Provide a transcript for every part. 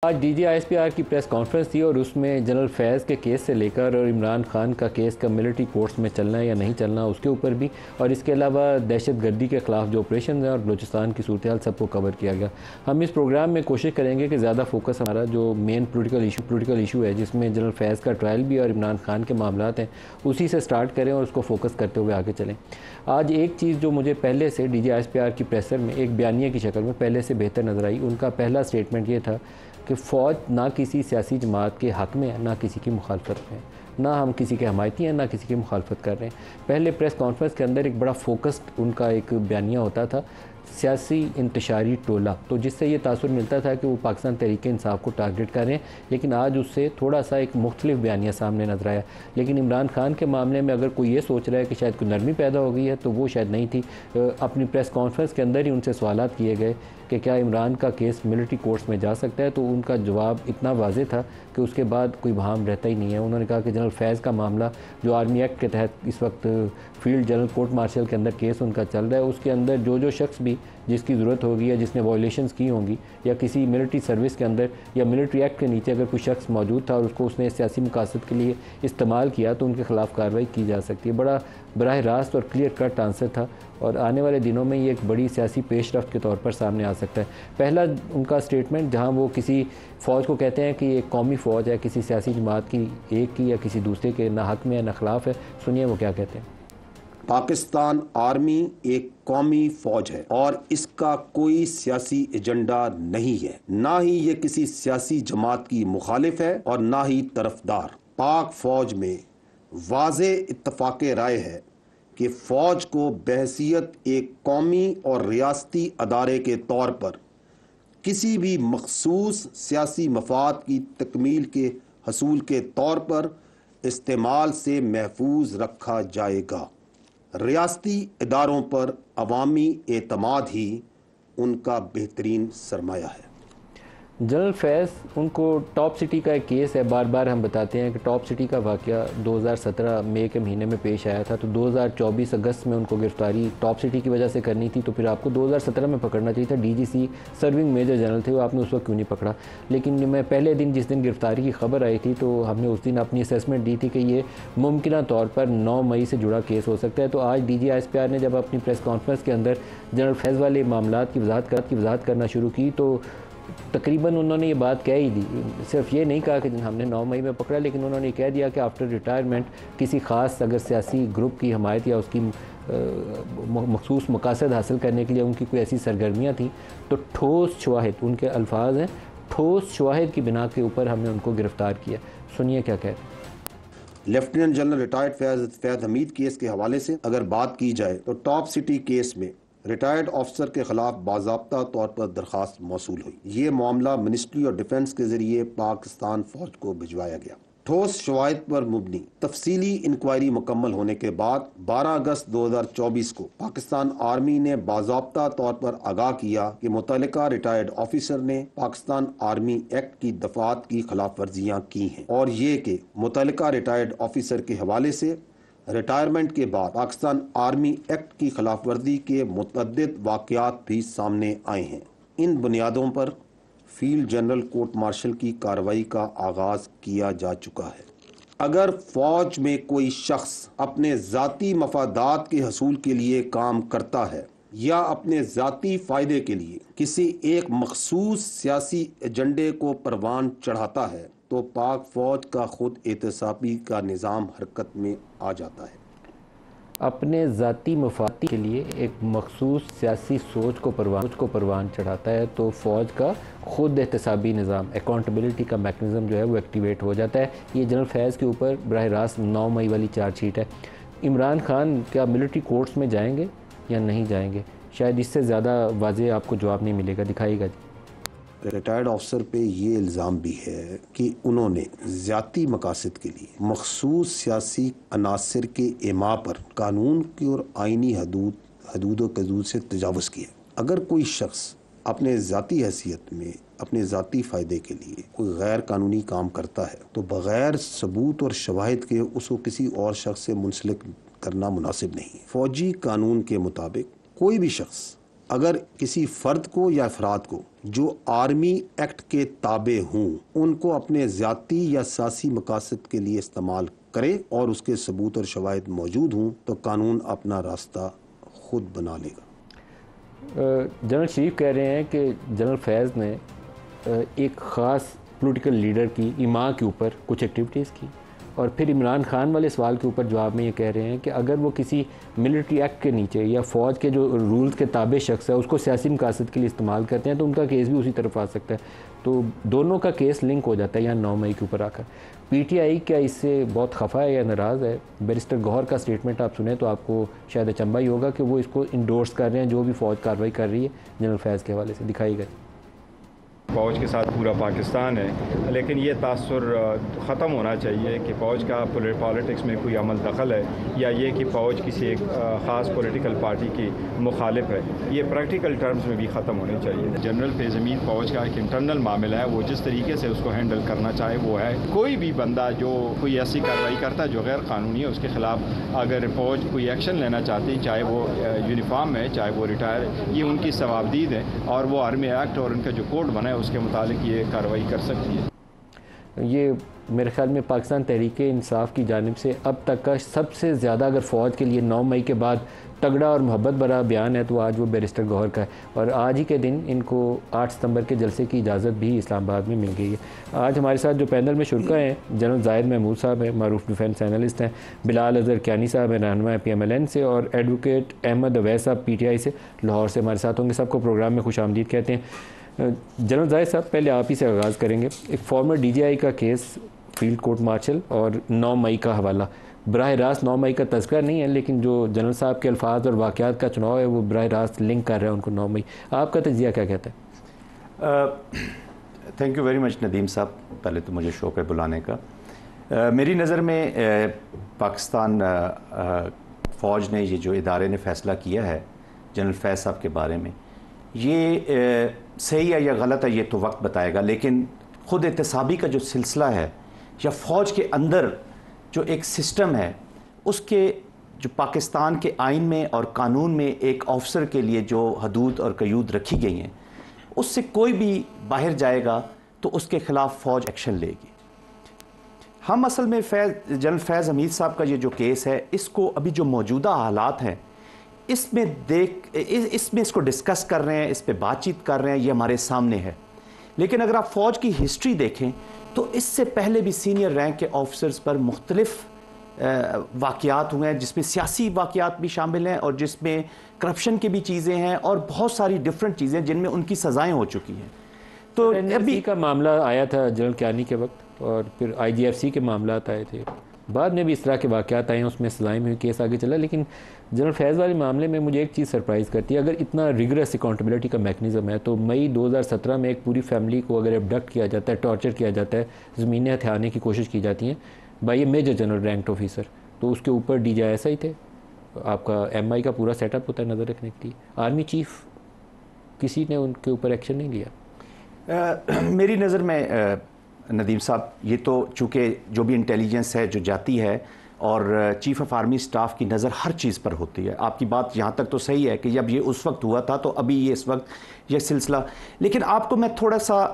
آج D G I S P R کی press conference تھی اور اس میں جنرل فیض کے کیس سے لے کر اور عمران خان کا کیس کا ملٹری کورٹس میں چلنا ہے یا نہیں چلنا اس کے اوپر بھی، اور اس کے علاوہ دہشت گردی کے خلاف جو آپریشنز ہیں اور بلوچستان کی صورتحال سب کو کور کیا گیا۔ ہم اس پروگرام میں کوشش کریں گے کہ زیادہ فوکس ہمارا جو مین پولیٹیکل ایشو ہے، جس میں جنرل فیض کا ٹرائل بھی اور عمران خان کے معاملات ہیں، اسی سے سٹارٹ کریں اور اس کو فوکس کرتے ہوئے آگے چلیں۔ آج ایک چیز جو مجھے پہلے سے D G I S P R کی پریسر میں ایک بیانیے کی شکل میں پہلے سے بہتر نظر آئی، ان کا پہلا سٹیٹمنٹ یہ تھا کہ فوج نہ کسی سیاسی جماعت کے حق میں ہے، نہ کسی کی مخالفت میں ہے، نہ ہم کسی کے حمایتی ہیں، نہ کسی کی مخالفت کر رہے ہیں۔ پہلے پریس کانفرنس کے اندر ایک بڑا فوکسڈ ان کا ایک بیانیہ ہوتا تھا، سیاسی انتشاری ٹولہ، تو جس سے یہ تاثر ملتا تھا کہ وہ پاکستان تحریک انصاف کو ٹارگٹ کر رہے ہیں، لیکن آج اس سے تھوڑا سا ایک مختلف بیانیہ سامنے نظر آیا۔ لیکن عمران خان کے معاملے میں اگر کوئی یہ سوچ رہا ہے کہ شاید کوئی نرمی پیدا ہو گئی ہے تو وہ شاید نہیں تھی۔ اپنی پریس کانفرنس کے اندر ہی ان سے سوالات کیے گئے کہ کیا عمران کا کیس ملٹری کورٹس میں جا سکتا ہے، تو ان کا جواب اتنا واضح تھا کہ اس کے بعد کوئی بہام رہتا ہی نہیں ہے۔ انہوں نے کہا کہ جنرل فیض کا معاملہ جو آرمی ایکٹ کے تحت اس وقت field general court marshal K اندر کیس ان کا چل رہا ہے، اس کے اندر جو شخص بھی جس کی ضرورت ہوگی یا جس نے وائلیشنز کی ہوں گی یا کسی ملٹری سروس کے اندر یا ملٹری ایکٹ کے نیچے اگر کوئی شخص موجود تھا اور اس کو اس نے سیاسی مقاصد کے لیے استعمال کیا تو ان کے خلاف کارروائی کی جا سکتی ہے۔ بڑا براہ راست اور کلیئر کٹ آنسر تھا، اور آنے والے دنوں میں یہ ایک بڑی سیاسی پیش رفت کے طور پر سامنے آ سکتا ہے۔ پہلا ان کا سٹیٹمنٹ جہاں وہ کسی فوج کو کہتے ہیں کہ یہ ایک قومی فوج ہے، کسی سیاسی جماعت کی ایک کی یا کسی دوسرے کے نہ حق میں ہے نہ خلاف ہے، سنیے وہ کیا کہتے ہیں۔ پاکستان آرمی ایک قومی فوج ہے اور اس کا کوئی سیاسی ایجنڈا نہیں ہے، نہ ہی یہ کسی سیاسی جماعت کی مخالف ہے اور نہ ہی طرفدار۔ پاک فوج میں واضح اتفاق رائے ہے کہ فوج کو بحیثیت ایک قومی اور ریاستی ادارے کے طور پر کسی بھی مخصوص سیاسی مفاد کی تکمیل کے حصول کے طور پر استعمال سے محفوظ رکھا جائے گا۔ ریاستی اداروں پر عوامی اعتماد ہی ان کا بہترین سرمایہ ہے۔ جنرل فیض ان کو ٹاپ سٹی کا ایک کیس ہے، بار بار ہم بتاتے ہیں کہ ٹاپ سٹی کا واقعہ 2017 مئی کے مہینے میں پیش آیا تھا، تو 2024 اگست میں ان کو گرفتاری ٹاپ سٹی کی وجہ سے کرنی تھی، تو پھر آپ کو 2017 میں پکڑنا چاہیے تھا۔ ڈی جی سی سرونگ میجر جنرل تھے وہ، آپ نے اس وقت کیوں نہیں پکڑا؟ لیکن میں پہلے دن جس دن گرفتاری کی خبر آئی تھی تو ہم نے اس دن اپنی اسیسمنٹ دی تھی کہ یہ ممکنہ طور پر 9 مئی سے جڑا کیس ہو سکتا ہے۔ تو آج D G I S P R نے جب اپنی پریس کانفرنس کے اندر جنرل فیض والے معاملات کی وضاحت کرنا شروع کی تو تقریباً انہوں نے یہ بات کہہ ہی دی، صرف یہ نہیں کہا کہ ہم نے 9 مئی میں پکڑا، لیکن انہوں نے کہہ دیا کہ آفٹر ریٹائرمنٹ کسی خاص اگر سیاسی گروپ کی حمایت یا اس کی مخصوص مقاصد حاصل کرنے کے لیے ان کی کوئی ایسی سرگرمیاں تھیں تو ٹھوس شواہد، ان کے الفاظ ہیں، ٹھوس شواہد کی بنا کے اوپر ہم نے ان کو گرفتار کیا۔ سنیے کیا کہتے ہیں۔ لیفٹیننٹ جنرل ریٹائرڈ فیض حمید کیس کے حوالے سے اگر بات کی جائے تو ٹاپ سٹی کیس میں ریٹائرڈ آفیسر کے خلاف باضابطہ طور پر درخواست موصول ہوئی۔ یہ معاملہ منسٹری آف ڈیفنس کے ذریعے پاکستان فوج کو بھجوایا گیا۔ ٹھوس شواہد پر مبنی تفصیلی انکوائری مکمل ہونے کے بعد 12 اگست 2024 کو پاکستان آرمی نے باضابطہ طور پر آگاہ کیا کہ متعلقہ ریٹائرڈ آفیسر نے پاکستان آرمی ایکٹ کی دفعات کی خلاف ورزیاں کی ہیں، اور یہ کہ متعلقہ ریٹائرڈ آفیسر کے حوالے سے ریٹائرمنٹ کے بعد پاکستان آرمی ایکٹ کی خلاف ورزی کے متعدد واقعات بھی سامنے آئے ہیں۔ ان بنیادوں پر فیلڈ جنرل کورٹ مارشل کی کارروائی کا آغاز کیا جا چکا ہے۔ اگر فوج میں کوئی شخص اپنے ذاتی مفادات کے حصول کے لیے کام کرتا ہے یا اپنے ذاتی فائدے کے لیے کسی ایک مخصوص سیاسی ایجنڈے کو پروان چڑھاتا ہے تو پاک فوج کا خود احتسابی کا نظام حرکت میں آ جاتا ہے۔ اپنے ذاتی مفاد کے لیے ایک مخصوص سیاسی سوچ کو پروان چڑھاتا ہے تو فوج کا خود احتسابی نظام، اکاؤنٹیبلٹی کا میکنزم جو ہے وہ ایکٹیویٹ ہو جاتا ہے۔ یہ جنرل فیض کے اوپر براہ راست 9 مئی والی چارج شیٹ ہے۔ عمران خان کیا ملٹری کورٹس میں جائیں گے یا نہیں جائیں گے؟ شاید اس سے زیادہ واضح آپ کو جواب نہیں ملے گا، دکھائیے گا جی۔ ریٹائرڈ آفیسر پہ یہ الزام بھی ہے کہ انہوں نے ذاتی مقاصد کے لیے مخصوص سیاسی عناصر کے اعماء پر قانون کی اور آئینی حدود سے تجاوز کیا۔ اگر کوئی شخص اپنے ذاتی حیثیت میں اپنے ذاتی فائدے کے لیے کوئی غیر قانونی کام کرتا ہے تو بغیر ثبوت اور شواہد کے اس کو کسی اور شخص سے منسلک کرنا مناسب نہیں۔ فوجی قانون کے مطابق کوئی بھی شخص اگر کسی فرد کو یا افراد کو جو آرمی ایکٹ کے تابع ہوں ان کو اپنے ذاتی یا سیاسی مقاصد کے لیے استعمال کرے اور اس کے ثبوت اور شواہد موجود ہوں تو قانون اپنا راستہ خود بنا لے گا۔ جنرل شریف کہہ رہے ہیں کہ جنرل فیض نے ایک خاص پولیٹیکل لیڈر کی ایما کے اوپر کچھ ایکٹیویٹیز کی، اور پھر عمران خان والے سوال کے اوپر جواب میں یہ کہہ رہے ہیں کہ اگر وہ کسی ملٹری ایکٹ کے نیچے یا فوج کے جو رولز کے تابع شخص ہے اس کو سیاسی مقاصد کے لیے استعمال کرتے ہیں تو ان کا کیس بھی اسی طرف آ سکتا ہے، تو دونوں کا کیس لنک ہو جاتا ہے یہاں 9 مئی کے اوپر آ کر۔ پی ٹی آئی کیا اس سے بہت خفا ہے یا ناراض ہے؟ بیرسٹر گوہر کا سٹیٹمنٹ آپ سنیں تو آپ کو شاید اچنبھا ہی ہوگا کہ وہ اس کو انڈورس کر رہے ہیں جو بھی فوج کارروائی کر رہی ہے جنرل فیض کے حوالے سے۔ دکھائی گئی فوج کے ساتھ پورا پاکستان ہے، لیکن یہ تاثر ختم ہونا چاہیے کہ فوج کا پالیٹکس میں کوئی عمل دخل ہے یا یہ کہ فوج کسی ایک خاص پولیٹیکل پارٹی کی مخالف ہے، یہ پریکٹیکل ٹرمز میں بھی ختم ہونے چاہیے۔ جنرل فیض حمید فوج کا ایک انٹرنل معاملہ ہے، وہ جس طریقے سے اس کو ہینڈل کرنا چاہے وہ ہے۔ کوئی بھی بندہ جو کوئی ایسی کارروائی کرتا ہے جو غیر قانونی ہے اس کے خلاف اگر فوج کوئی ایکشن لینا چاہتی ہے، چاہے وہ یونیفارم ہے چاہے وہ ریٹائر ہے، یہ ان کی ثوابدید ہے اور وہ آرمی ایکٹ اور ان کا جو کوڈ بنا ہے اس کے متعلق یہ کارروائی کر سکتی ہے۔ یہ میرے خیال میں پاکستان تحریک انصاف کی جانب سے اب تک کا سب سے زیادہ اگر فوج کے لیے 9 مئی کے بعد تگڑا اور محبت بھرا بیان ہے تو آج وہ بیرسٹر گوہر کا ہے، اور آج ہی کے دن ان کو 8 ستمبر کے جلسے کی اجازت بھی اسلام آباد میں مل گئی ہے۔ آج ہمارے ساتھ جو پینل میں شرکا ہیں جنرل زاہد محمود صاحب ہیں، معروف ڈیفینس اینالسٹ ہیں، بلال اظہر کیانی صاحب ہیں، رہنما PMLN سے، اور ایڈوکیٹ احمد اویس صاحب PTI سے لاہور سے ہمارے ساتھ ہوں گے۔ سب کو پروگرام میں خوش آمدید کہتے ہیں۔ جنرل زاہد صاحب پہلے آپ ہی سے آغاز کریں گے۔ ایک فارمر DGI کا کیس، فیلڈ کورٹ مارشل، اور 9 مئی کا حوالہ، براہ راست 9 مئی کا تذکرہ نہیں ہے لیکن جو جنرل صاحب کے الفاظ اور واقعات کا چناؤ ہے وہ براہ راست لنک کر رہے ہیں ان کو 9 مئی۔ آپ کا تجزیہ کیا کہتا ہے؟ Thank you very much Nadeem صاحب، پہلے تو مجھے شوق ہے بلانے کا۔ میری نظر میں پاکستان فوج نے یہ جو ادارے نے فیصلہ کیا ہے جنرل فیض صاحب کے بارے میں، یہ صحیح ہے یا غلط ہے یہ تو وقت بتائے گا، لیکن خود احتسابی کا جو سلسلہ ہے یا فوج کے اندر جو ایک سسٹم ہے اس کے جو پاکستان کے آئین میں اور قانون میں ایک آفسر کے لیے جو حدود اور قیود رکھی گئی ہیں اس سے کوئی بھی باہر جائے گا تو اس کے خلاف فوج ایکشن لے گی۔ ہم اصل میں جنرل فیض حمید صاحب کا یہ جو کیس ہے اس کو ابھی جو موجودہ حالات ہیں اس میں اس کو ڈسکس کر رہے ہیں، اس پہ بات چیت کر رہے ہیں، یہ ہمارے سامنے ہے۔ لیکن اگر آپ فوج کی ہسٹری دیکھیں تو اس سے پہلے بھی سینئر رینک کے آفسرز پر مختلف واقعات ہوئے ہیں جس میں سیاسی واقعات بھی شامل ہیں اور جس میں کرپشن کی بھی چیزیں ہیں اور بہت ساری ڈیفرنٹ چیزیں جن میں ان کی سزائیں ہو چکی ہیں۔ تو NLC کا معاملہ آیا تھا جنرل کیانی کے وقت، اور پھر IGFC کے معاملات آئے تھے، بعد میں بھی اس طرح کے واقعات آئے ہیں، اس میں سزائیں میں کیس آگے چلا۔ لیکن جنرل فیض والے معاملے میں مجھے ایک چیز سرپرائز کرتی ہے، اگر اتنا ریگرس اکاؤنٹیبلٹی کا میکنزم ہے تو مئی 2017 میں ایک پوری فیملی کو اگر ابڈکٹ کیا جاتا ہے، ٹارچر کیا جاتا ہے، زمینیں ہتھیانے کی کوشش کی جاتی ہیں by a major general ranked officer, تو اس کے اوپر DGI ایسا ہی تھے، آپ کا MI کا پورا سیٹ اپ ہوتا ہے نظر رکھنے کے لیے، آرمی چیف کسی نے ان کے اوپر ایکشن نہیں لیا۔ میری نظر میں ندیم صاحب یہ تو چونکہ جو بھی انٹیلیجنس ہے جو جاتی ہے اور چیف آف آرمی سٹاف کی نظر ہر چیز پر ہوتی ہے، آپ کی بات یہاں تک تو صحیح ہے کہ جب یہ اس وقت ہوا تھا تو ابھی یہ اس وقت یہ سلسلہ، لیکن آپ کو میں تھوڑا سا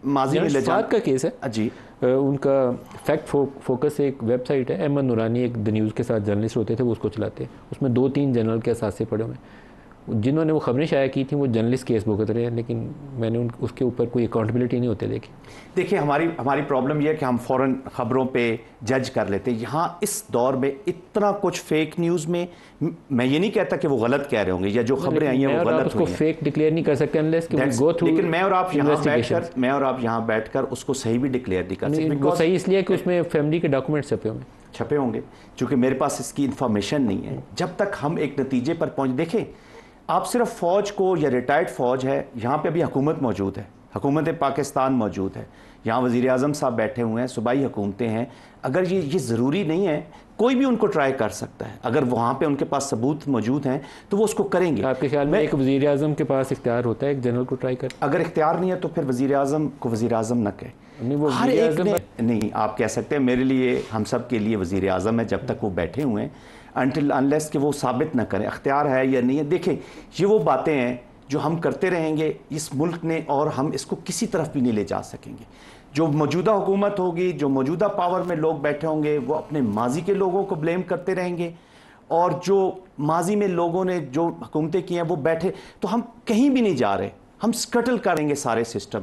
ماضی میں لے جاؤں۔ کا کیس ہے جی، ان کا فیکٹ فوکس ایک ویب سائٹ ہے، احمد نورانی ایک دی نیوز کے ساتھ جرنلسٹ ہوتے تھے، وہ اس کو چلاتے ہیں، اس میں 2-3 جنرل کے اثاثے پڑے ہوئے ہیں، جنہوں نے وہ خبریں شائع کی تھیں وہ جرنلسٹ کیس بھگت رہے ہیں، لیکن میں نے اس کے اوپر کوئی اکاؤنٹیبلٹی نہیں ہوتے دیکھی۔ دیکھیں ہماری پرابلم یہ ہے کہ ہم فوراً خبروں پہ جج کر لیتے ہیں۔ یہاں اس دور میں اتنا کچھ فیک نیوز میں یہ نہیں کہتا کہ وہ غلط کہہ رہے ہوں گے یا جو خبریں آئی ہیں وہ غلط ہوئی ہیں، اس کو فیک ڈکلیئر نہیں کر سکتے انلیس کہ وہ گو تھرو، لیکن میں اور آپ یہاں بیٹھ کر اس کو صحیح بھی ڈکلیئر نہیں کر سکتے۔ وہ صحیح اس لیے کہ اس میں فیملی کے ڈاکومنٹ چھپے ہوں گے، چونکہ میرے پاس اس کی انفارمیشن نہیں ہے۔ جب تک ہم ایک نتیجے پر دیکھیں آپ صرف فوج کو یا ریٹائرڈ فوج ہے، یہاں پہ ابھی حکومت موجود ہے، حکومت پاکستان موجود ہے، یہاں وزیر اعظم صاحب بیٹھے ہوئے ہیں، صوبائی حکومتیں ہیں، اگر یہ ضروری نہیں ہے، کوئی بھی ان کو ٹرائی کر سکتا ہے، اگر وہاں پہ ان کے پاس ثبوت موجود ہیں تو وہ اس کو کریں گے۔ آپ کے خیال میں ایک وزیر اعظم کے پاس اختیار ہوتا ہے ایک جنرل کو ٹرائی کر؟ اگر اختیار نہیں ہے تو پھر وزیر اعظم کو وزیر اعظم نہ کہے، ہر ایک نے نہیں، آپ کہہ سکتے ہیں میرے لیے، ہم سب کے لیے وزیر اعظم ہے جب تک وہ بیٹھے ہوئے ہیں، انٹل انلیس کہ وہ ثابت نہ کریں اختیار ہے یا نہیں ہے۔ دیکھیں یہ وہ باتیں ہیں جو ہم کرتے رہیں گے اس ملک نے اور ہم اس کو کسی طرف بھی نہیں لے جا سکیں گے. جو موجودہ حکومت ہوگی, جو موجودہ پاور میں لوگ بیٹھے ہوں گے, وہ اپنے ماضی کے لوگوں کو بلیم کرتے رہیں گے, اور جو ماضی میں لوگوں نے جو حکومتیں کی ہیں وہ بیٹھے, تو ہم کہیں بھی نہیں جا رہے, ہم سکٹل کریں گے سارے سسٹم.